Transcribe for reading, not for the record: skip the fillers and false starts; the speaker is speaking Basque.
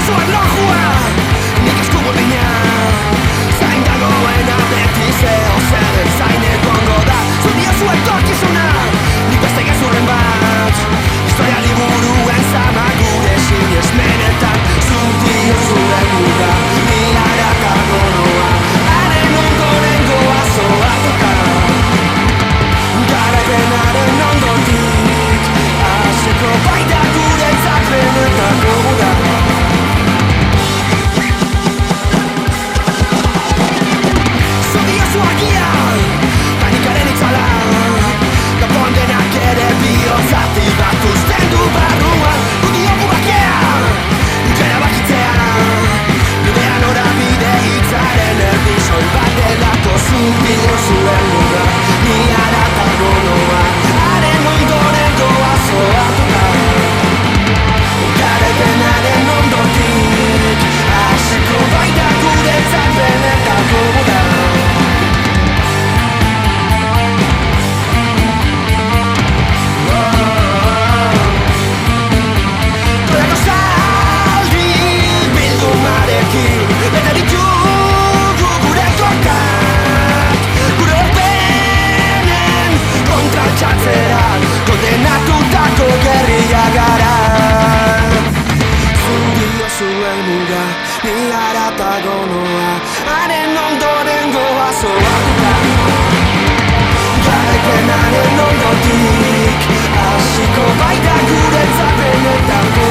zuen lojua, nik esku burdina. Zain dagoen abeti zeo zer zain egongo da. Zudio zuen torkizuna, nik beste gezurren bat. Historia liburuen zama gure sinesmenetan. Zudio zuen muga, ni haratago noa. Haren ondoren goa zoatuta. Garaipenaren ondotik hasiko baita guretzat benetako uda. Zudiozu argian, panikaren itzala. Da kondenak ere bihotzati bat uzten du barruan. Gudiogu bakean, gera bakitzea. Bidean norabide hitzaren erdi soil bat delako. Zudiozuen muga, ni haratago noa. Haren ondoren goa zoatuta. Garaipenaren ondotik hasiko baita guretzat benetako uda. Torako zaldi bildumarekin eta ditugu gure korkak. Gure orbenen kontra txatzeran kondenatutako gerria gara. Zudio zuen muga, ni haratago noa. Haren ondoren goa zoatuta. Garaipenaren ondotik hasiko baita guretzat benetako